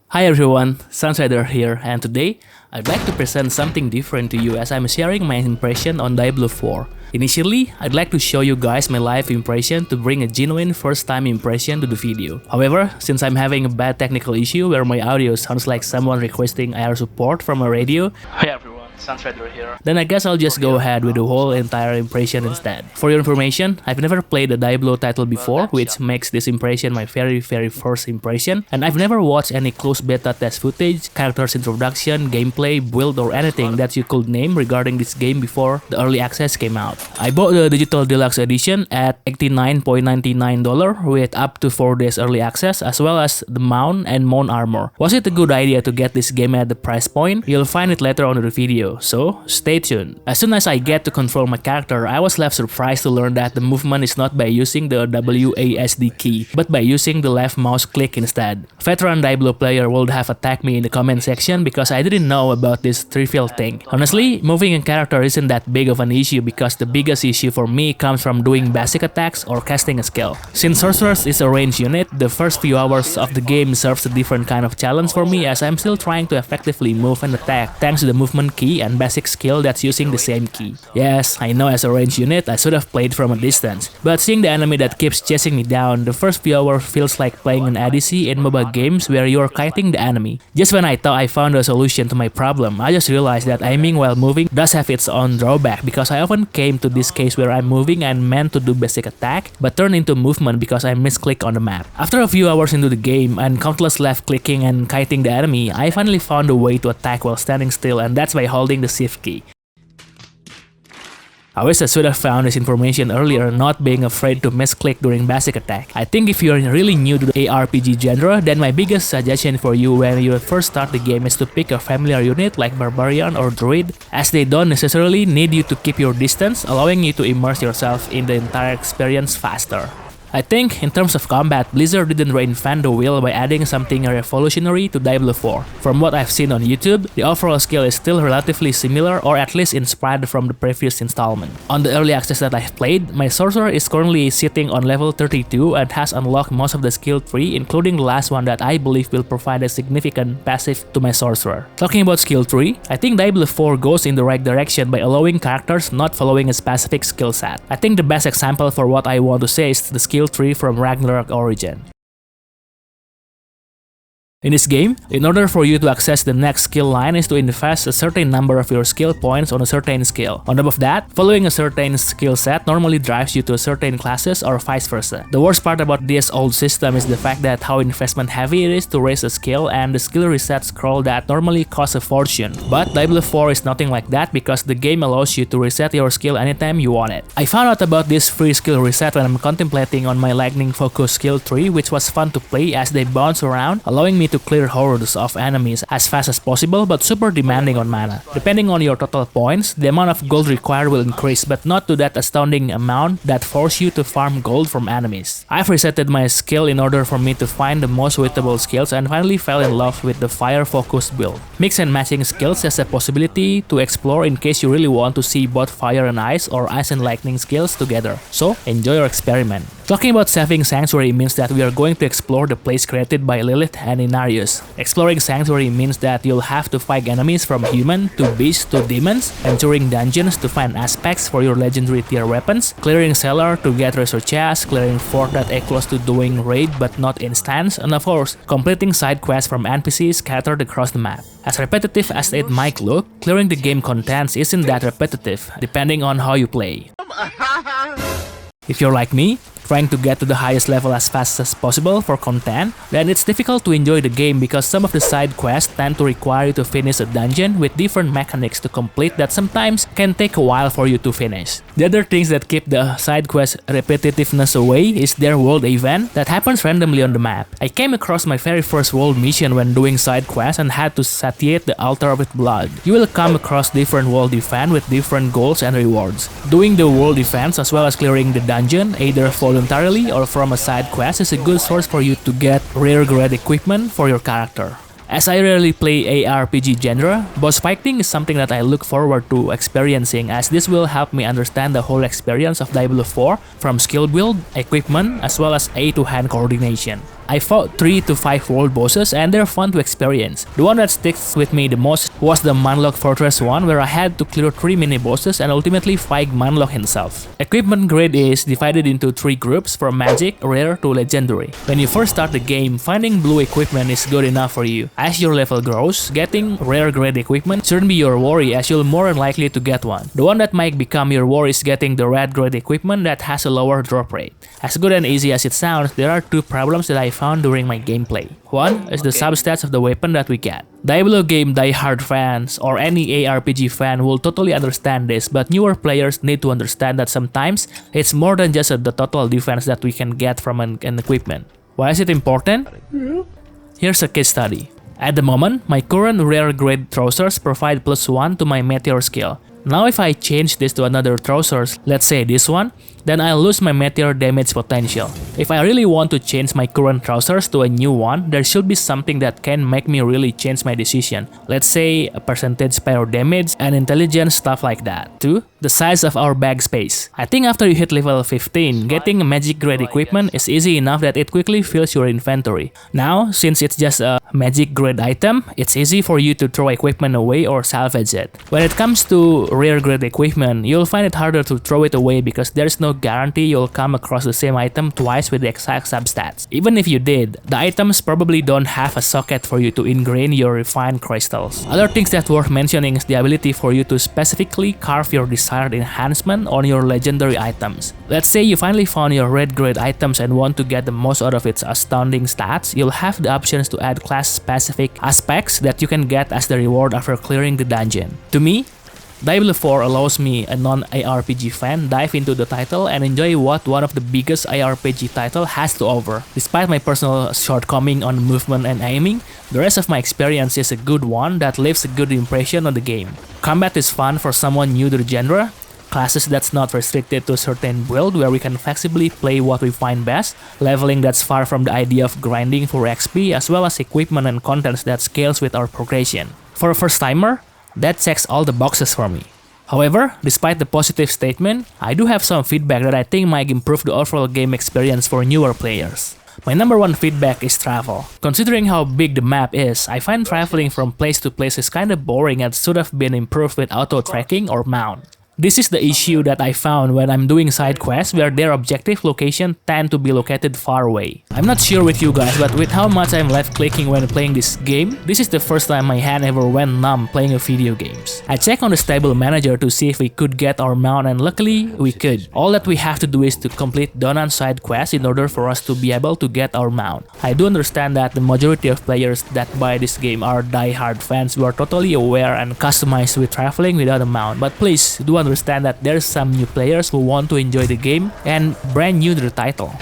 Hi everyone, Sunsider here, and today I'd like to present something different to you as I'm sharing my impression on Diablo 4. Initially, I'd like to show you guys my live impression to bring a genuine first time impression to the video. However, since I'm having a bad technical issue where my audio sounds like someone requesting IR support from a radio, hi everyone, Sunsider here, then I guess I'll just go ahead with the whole entire impression instead. For your information, I've never played a Diablo title before, which makes this impression my very first impression, and I've never watched any closed beta test footage, characters introduction, gameplay, build or anything that you could name regarding this game before the early access came out. I bought the Digital Deluxe Edition at $89.99 with up to 4 days early access as well as the mount and mount armor. Was it a good idea to get this game at the price point? You'll find it later on in the video, so stay tuned. As soon as I get to control my character, I was left surprised to learn that the movement is not by using the WASD key, but by using the left mouse click instead. Veteran Diablo player would have attacked me in the comment section because I didn't know about this trivial thing. Honestly, moving a character isn't that big of an issue because the biggest issue for me comes from doing basic attacks or casting a skill. Since Sorceress is a ranged unit, the first few hours of the game serves a different kind of challenge for me as I'm still trying to effectively move and attack thanks to the movement key and basic skill that's using the same key. Yes, I know as a ranged unit I should have played from a distance, but seeing the enemy that keeps chasing me down, the first few hours feels like playing an ADC in mobile games where you're kiting the enemy. Just when I thought I found a solution to my problem, I just realized that aiming while moving does have its own drawback because I often came to this case where I'm moving and meant to do basic attack but turn into movement because I misclick on the map. After a few hours into the game and countless left clicking and kiting the enemy, I finally found a way to attack while standing still, and that's by holding the shift key. I wish I should have found this information earlier, not being afraid to misclick during basic attack. I think if you're really new to the ARPG genre, then my biggest suggestion for you when you first start the game is to pick a familiar unit like Barbarian or Druid, as they don't necessarily need you to keep your distance, allowing you to immerse yourself in the entire experience faster. I think, in terms of combat, Blizzard didn't reinvent the wheel by adding something revolutionary to Diablo 4. From what I've seen on YouTube, the overall skill is still relatively similar or at least inspired from the previous installment. On the early access that I've played, my sorcerer is currently sitting on level 32 and has unlocked most of the skill tree, including the last one that I believe will provide a significant passive to my sorcerer. Talking about skill tree, I think Diablo 4 goes in the right direction by allowing characters not following a specific skill set. I think the best example for what I want to say is the skill tree from Ragnarok Origin. In this game, in order for you to access the next skill line is to invest a certain number of your skill points on a certain skill. On top of that, following a certain skill set normally drives you to a certain classes or vice versa. The worst part about this old system is the fact that how investment heavy it is to raise a skill and the skill reset scroll that normally costs a fortune. But Diablo 4 is nothing like that because the game allows you to reset your skill anytime you want it. I found out about this free skill reset when I'm contemplating on my lightning focus skill tree, which was fun to play as they bounce around, allowing me to clear hordes of enemies as fast as possible but super demanding on mana. Depending on your total points, the amount of gold required will increase, but not to that astounding amount that force you to farm gold from enemies. I've resetted my skill in order for me to find the most suitable skills and finally fell in love with the fire focused build. Mix and matching skills has a possibility to explore in case you really want to see both fire and ice or ice and lightning skills together, so enjoy your experiment. Talking about saving Sanctuary means that we are going to explore the place created by Lilith and Inarius. Exploring Sanctuary means that you'll have to fight enemies from human to beast to demons, entering dungeons to find aspects for your legendary tier weapons, clearing cellar to get treasure chests, clearing fort that are close to doing raid but not instance, and of course, completing side quests from NPCs scattered across the map. As repetitive as it might look, clearing the game contents isn't that repetitive, depending on how you play. If you're like me, trying to get to the highest level as fast as possible for content, then it's difficult to enjoy the game because some of the side quests tend to require you to finish a dungeon with different mechanics to complete that sometimes can take a while for you to finish. The other things that keep the side quest repetitiveness away is their world event that happens randomly on the map. I came across my very first world mission when doing side quests and had to satiate the altar with blood. You will come across different world events with different goals and rewards. Doing the world events as well as clearing the dungeon, either voluntarily or from a side quest, is a good source for you to get rare grade equipment for your character. As I rarely play ARPG genre, boss fighting is something that I look forward to experiencing as this will help me understand the whole experience of Diablo 4 from skill build, equipment, as well as A to hand coordination. I fought 3 to 5 world bosses and they're fun to experience. The one that sticks with me the most was the Manlock Fortress one, where I had to clear 3 mini bosses and ultimately fight Manlock himself. Equipment grade is divided into 3 groups, from magic, rare to legendary. When you first start the game, finding blue equipment is good enough for you. As your level grows, getting rare grade equipment shouldn't be your worry, as you're more unlikely to get one. The one that might become your worry is getting the red grade equipment that has a lower drop rate. As good and easy as it sounds, there are 2 problems that I found during my gameplay. One is the substats of the weapon that we get. Diablo game diehard fans or any ARPG fan will totally understand this, but newer players need to understand that sometimes it's more than just the total defense that we can get from an equipment. Why is it important? Here's a case study. At the moment, my current rare grade trousers provide +1 to my meteor skill. Now if I change this to another trousers, let's say this one, then I'll lose my meteor damage potential. If I really want to change my current trousers to a new one, there should be something that can make me really change my decision. Let's say a percentage pyro damage and intelligence, stuff like that. 2. The size of our bag space. I think after you hit level 15, getting a magic grade equipment is easy enough that it quickly fills your inventory. Now, since it's just a magic grade item, it's easy for you to throw equipment away or salvage it. When it comes to rare grade equipment, you'll find it harder to throw it away because there's no guarantee you'll come across the same item twice with the exact substats. Even if you did, the items probably don't have a socket for you to ingrain your refined crystals. Other things that's worth mentioning is the ability for you to specifically carve your desired enhancement on your legendary items. Let's say you finally found your red grade items and want to get the most out of its astounding stats, you'll have the options to add class specific aspects that you can get as the reward after clearing the dungeon. To me, Diablo 4 allows me, a non-ARPG fan, dive into the title and enjoy what one of the biggest ARPG title has to offer. Despite my personal shortcoming on movement and aiming, the rest of my experience is a good one that leaves a good impression on the game. Combat is fun for someone new to the genre. Classes that's not restricted to a certain build where we can flexibly play what we find best, leveling that's far from the idea of grinding for XP, as well as equipment and contents that scales with our progression. For a first timer, that checks all the boxes for me. However, despite the positive statement, I do have some feedback that I think might improve the overall game experience for newer players. My number 1 feedback is travel. Considering how big the map is, I find traveling from place to place is kinda boring and should have been improved with auto tracking or mount. This is the issue that I found when I'm doing side quests where their objective location tend to be located far away. I'm not sure with you guys, but with how much I'm left clicking when playing this game, this is the first time my hand ever went numb playing a video games. I checked on the stable manager to see if we could get our mount, and luckily we could. All that we have to do is to complete done side quests in order for us to be able to get our mount. I do understand that the majority of players that buy this game are die-hard fans who are totally aware and customized with traveling without a mount, but please do understand that there's some new players who want to enjoy the game and brand new to the title.